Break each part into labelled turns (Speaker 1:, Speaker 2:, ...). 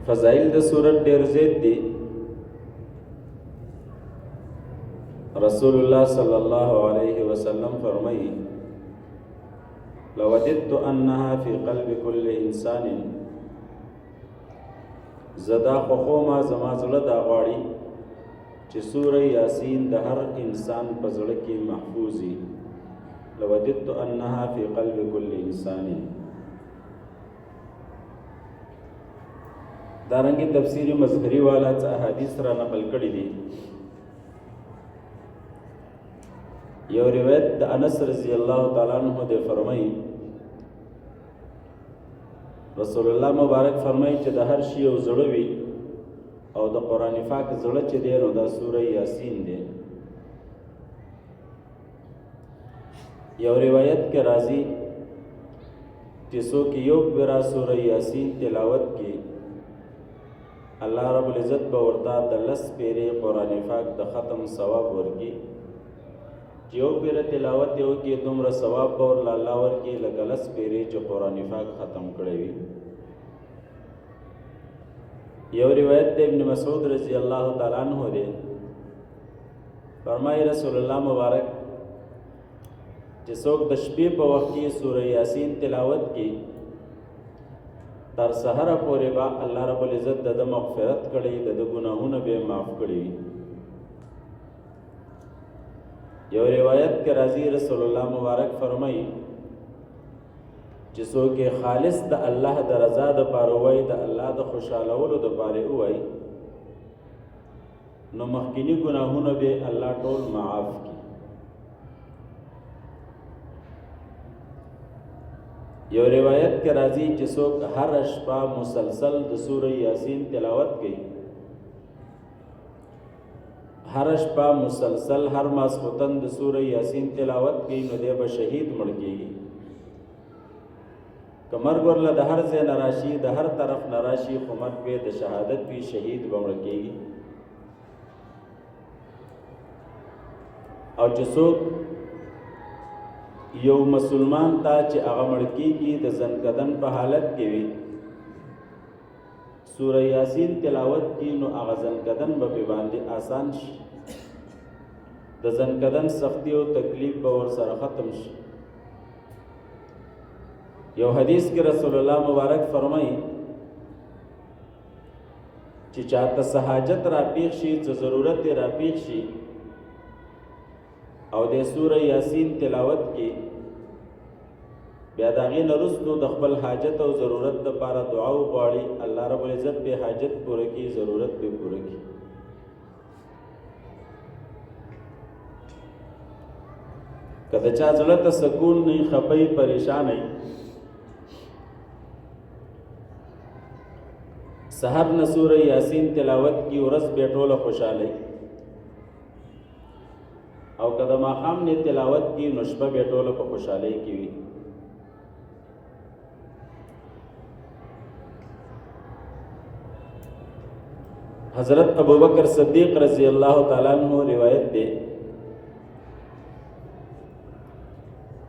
Speaker 1: فضائل د صورت ډیر زیات دي. رسول الله صلی الله علیه وسلم فرمایي لوددت انها فی قلب كل انسان، زدا خوما زما زړه دا غواړي چې سوره یاسین د هر انسان په زړه کې محفوظ وي. لوددت انها فی قلب كل انسان. دارنګه تفسیر مظهری والا څه احادیث را نقل کړي دي. یو روایت د انس رضی الله تعالی عنہ ده فرمایي رسول الله مبارک فرمایي چې د هر شی یو زړه وي او د قران پاک زړه چې دی نو د سوره یاسین دی. یو روایت کې راځي چې څوک یو برا سوره یاسین تلاوت کې الله رب العزت به ورته د لس پیری قران پاک د ختم ثواب ورکړي. یو پیر تلاوت یو کې دومره ثواب به ورله الله ورکړي لکه لس پیری چې قران پاک ختم کړی وي. یو روایت د ابن مسعود رضی الله تعالی عنہ دی فرمایي رسول الله مبارک چې څوک د شپې په وخت کې سوره یاسین تلاوت کوي تر سحر پورې به الله رب العزت د مغفرت کړي، د ګناهونو به معاف کړي. یو روایت کې راځي رسول الله مبارک فرمایي چې څوک خالص د الله د رضا د پاره وای، د الله د خوشالولو د پاره وای، نو مخکینی ګناهونه به الله ټول معاف کړي. یو روایت کې راځي چې څوک هر شپه مسلسل د سوره یاسین تلاوت کوي، هر شپه مسلسل هر ماسختن د سوره یاسین تلاوت کوي نو دی به شهید مړ کیږي. کمر ګورله د هر ځای نراشي، د هر طرف نراشي، خو مرګ به د شهادت وي، شهید به مړ کیږي. او چې څوک یو مسلمان تا چې هغه مړ کیږي د زنکدن په حالت کې وي سوره یاسین تلاوت کی نو هغه زنکدن به باندې آسان شي، د زنکدن سختی او تکلیف به ور سره ختم شي. یو حدیث کې رسول الله مبارک فرمایي چې چاته سہاجت را پیښ شي، څه ضرورت را پیښ شي او د سوره یاسین تلاوت کې بیا داغې نه وروسته د خپل حاجت او ضرورت لپاره دعا وغواړي، الله رب العزت به حاجت پوره کړي، ضرورت به پوره کړي. که د چا زړه ته سکون نه وي، خفه پریشان وي، سحر نه سوره یاسین تلاوت کی ورځ به ټوله خوشاله او کله ماښام نه تلاوت کی نو شپه به ټوله په خوشحالۍ کې وي. حضرت ابوبکر صدیق رضی اللہ تعالی عنہ روایت ده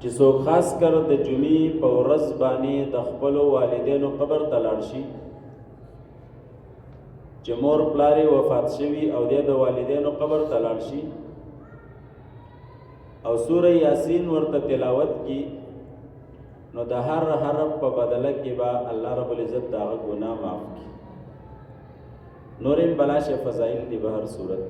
Speaker 1: چې څوک خاص کر د جمعې په ورځ باندې د خپل والدینو قبر ته لاړ شي چې مور پلار وفات شوي او د والدینو قبر ته لاړ شي او سوره یاسین ورته تلاوت کی نو د هر حرف په بدله کې به الله رب العزت دا ګناه معاف کړي. نورم بلاش فضائل دی بهر صورت